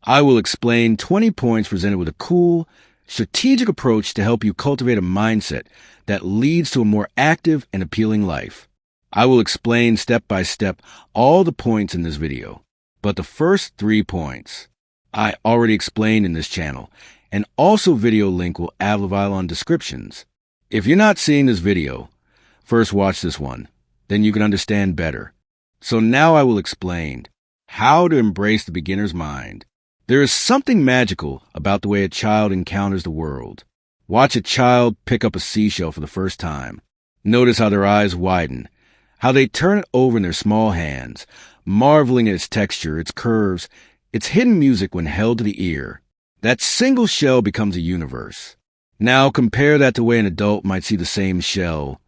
I will explain 20 points presented with a cool, strategic approach to help you cultivate a mindset that leads to a more active and appealing life. I will explain step by step all the points in this video, but the first 3 points I already explained in this channel, and also video link will available on descriptions. If you're not seeing this video, first watch this one, then you can understand better. So now I will explain how to embrace the beginner's mind. There is something magical about the way a child encounters the world. Watch a child pick up a seashell for the first time. Notice how their eyes widen, how they turn it over in their small hands, marveling at its texture, its curves, its hidden music when held to the ear. That single shell becomes a universe. Now compare that to the way an adult might see the same shell,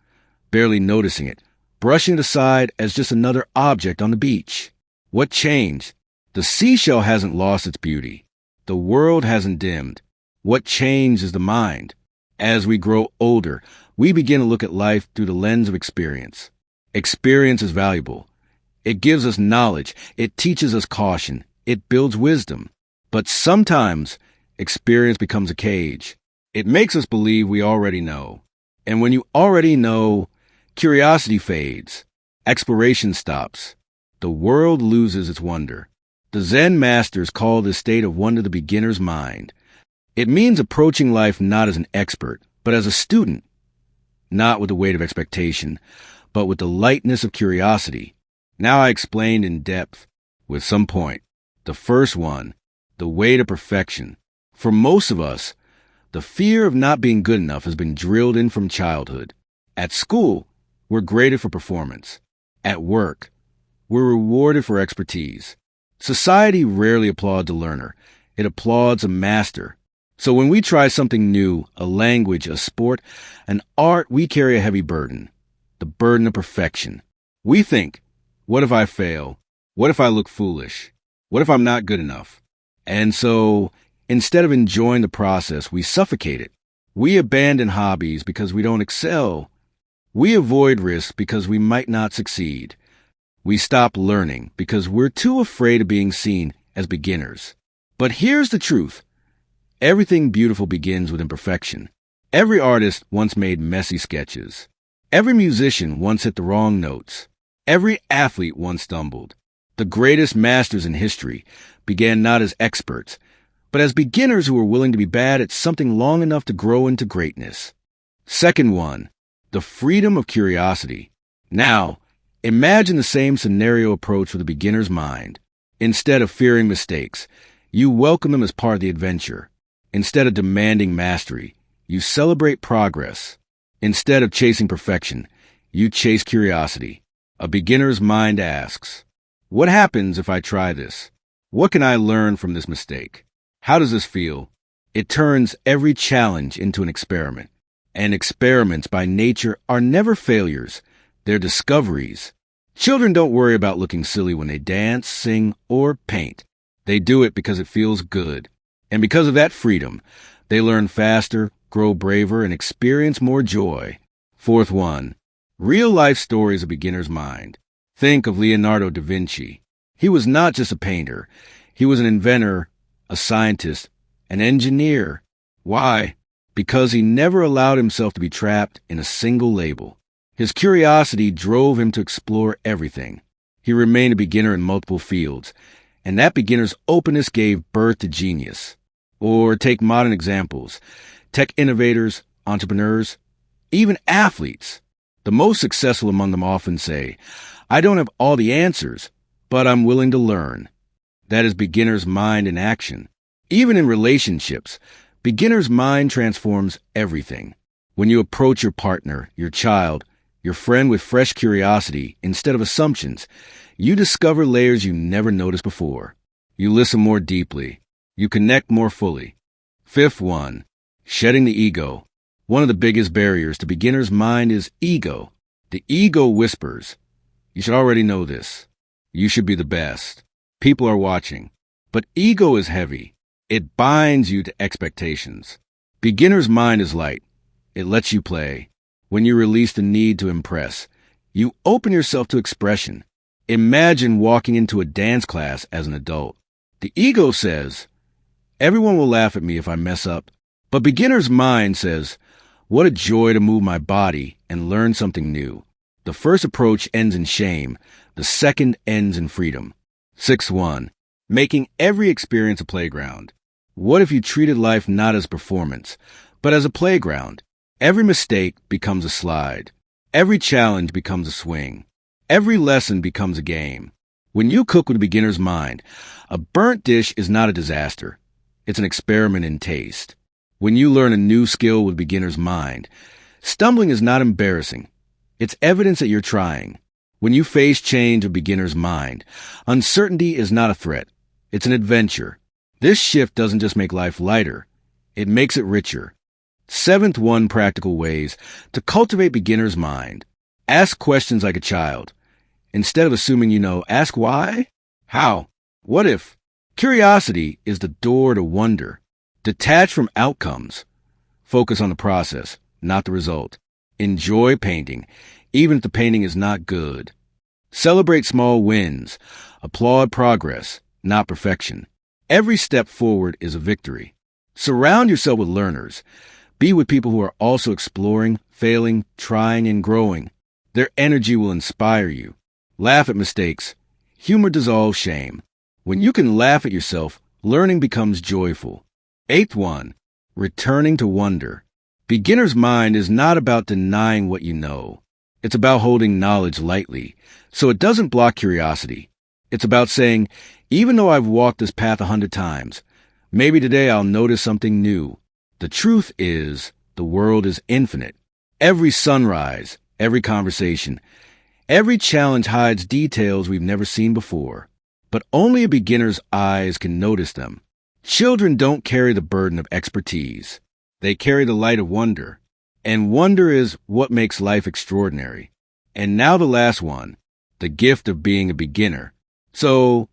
barely noticing it, brushing it aside as just another object on the beach. What changed? The seashell hasn't lost its beauty. The world hasn't dimmed. What changed is the mind. As we grow older, we begin to look at life through the lens of experience. Experience is valuable. It gives us knowledge. It teaches us caution. It builds wisdom. But sometimes, experience becomes a cage. It makes us believe we already know. And when you already know, curiosity fades. Exploration stops. The world loses its wonder. The Zen masters call this state of wonder the beginner's mind. It means approaching life not as an expert, but as a student. Not with the weight of expectation, but with the lightness of curiosity. Now I explained in depth, with some point. The first one, the way to perfection. For most of us, the fear of not being good enough has been drilled in from childhood. At school, we're graded for performance. At work, we're rewarded for expertise. Society rarely applauds a learner. It applauds a master. So when we try something new, a language, a sport, an art, we carry a heavy burden. The burden of perfection. We think, what if I fail? What if I look foolish? What if I'm not good enough? And so, instead of enjoying the process, we suffocate it. We abandon hobbies because we don't excel. We avoid risks because we might not succeed. We stop learning because we're too afraid of being seen as beginners. But here's the truth. Everything beautiful begins with imperfection. Every artist once made messy sketches. Every musician once hit the wrong notes. Every athlete once stumbled. The greatest masters in history began not as experts, but as beginners who were willing to be bad at something long enough to grow into greatness. Second one, the freedom of curiosity. Now, imagine the same scenario approach with a beginner's mind. Instead of fearing mistakes, you welcome them as part of the adventure. Instead of demanding mastery, you celebrate progress. Instead of chasing perfection, you chase curiosity. A beginner's mind asks, what happens if I try this? What can I learn from this mistake? How does this feel? It turns every challenge into an experiment. And experiments by nature are never failures. They're discoveries. Children don't worry about looking silly when they dance, sing, or paint. They do it because it feels good. And because of that freedom, they learn faster, grow braver, and experience more joy. Fourth one, real-life stories of beginner's mind. Think of Leonardo da Vinci. He was not just a painter. He was an inventor, a scientist, an engineer. Why? Because he never allowed himself to be trapped in a single label. His curiosity drove him to explore everything. He remained a beginner in multiple fields, and that beginner's openness gave birth to genius. Or take modern examples, tech innovators, entrepreneurs, even athletes. The most successful among them often say, I don't have all the answers, but I'm willing to learn. That is beginner's mind in action. Even in relationships, beginner's mind transforms everything. When you approach your partner, your child, your friend with fresh curiosity instead of assumptions, you discover layers you never noticed before. You listen more deeply. You connect more fully. Fifth one, shedding the ego. One of the biggest barriers to beginner's mind is ego. The ego whispers, you should already know this. You should be the best. People are watching. But ego is heavy. It binds you to expectations. Beginner's mind is light. It lets you play. When you release the need to impress, you open yourself to expression. Imagine walking into a dance class as an adult. The ego says, everyone will laugh at me if I mess up. But beginner's mind says, what a joy to move my body and learn something new. The first approach ends in shame. The second ends in freedom. 6.1. Making every experience a playground. What if you treated life not as performance, but as a playground? Every mistake becomes a slide. Every challenge becomes a swing. Every lesson becomes a game. When you cook with a beginner's mind, a burnt dish is not a disaster. It's an experiment in taste. When you learn a new skill with a beginner's mind, stumbling is not embarrassing. It's evidence that you're trying. When you face change with a beginner's mind, uncertainty is not a threat. It's an adventure. This shift doesn't just make life lighter. It makes it richer. 7th, 1 practical ways to cultivate beginner's mind. Ask questions like a child. Instead of assuming you know, ask why, how, what if. Curiosity is the door to wonder. Detach from outcomes. Focus on the process, not the result. Enjoy painting, even if the painting is not good. Celebrate small wins. Applaud progress, not perfection. Every step forward is a victory. Surround yourself with learners. Be with people who are also exploring, failing, trying, and growing. Their energy will inspire you. Laugh at mistakes. Humor dissolves shame. When you can laugh at yourself, learning becomes joyful. 8th, 1. Returning to wonder. Beginner's mind is not about denying what you know. It's about holding knowledge lightly, so it doesn't block curiosity. It's about saying, even though I've walked this path 100 times, maybe today I'll notice something new. The truth is, the world is infinite. Every sunrise, every conversation, every challenge hides details we've never seen before. But only a beginner's eyes can notice them. Children don't carry the burden of expertise. They carry the light of wonder. And wonder is what makes life extraordinary. And now the last one, the gift of being a beginner. So,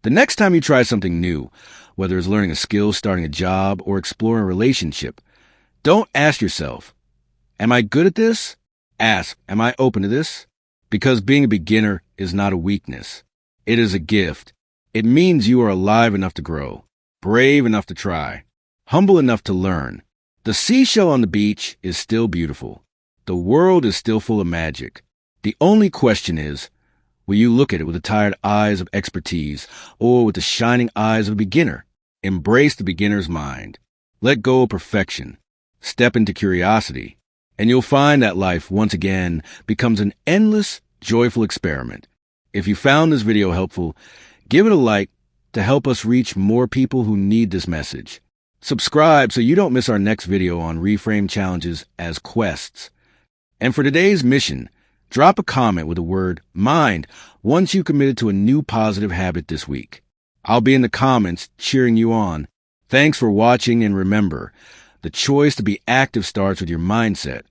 the next time you try something new, whether it's learning a skill, starting a job, or exploring a relationship, don't ask yourself, am I good at this? Ask, am I open to this? Because being a beginner is not a weakness. It is a gift. It means you are alive enough to grow, brave enough to try, humble enough to learn. The seashell on the beach is still beautiful. The world is still full of magic. The only question is, will you look at it with the tired eyes of expertise or with the shining eyes of a beginner? Embrace the beginner's mind. Let go of perfection. Step into curiosity. And you'll find that life, once again, becomes an endless, joyful experiment. If you found this video helpful, give it a like to help us reach more people who need this message. Subscribe so you don't miss our next video on reframe challenges as quests. And for today's mission, drop a comment with the word mind once you committed to a new positive habit this week. I'll be in the comments cheering you on. Thanks for watching, and remember, the choice to be active starts with your mindset.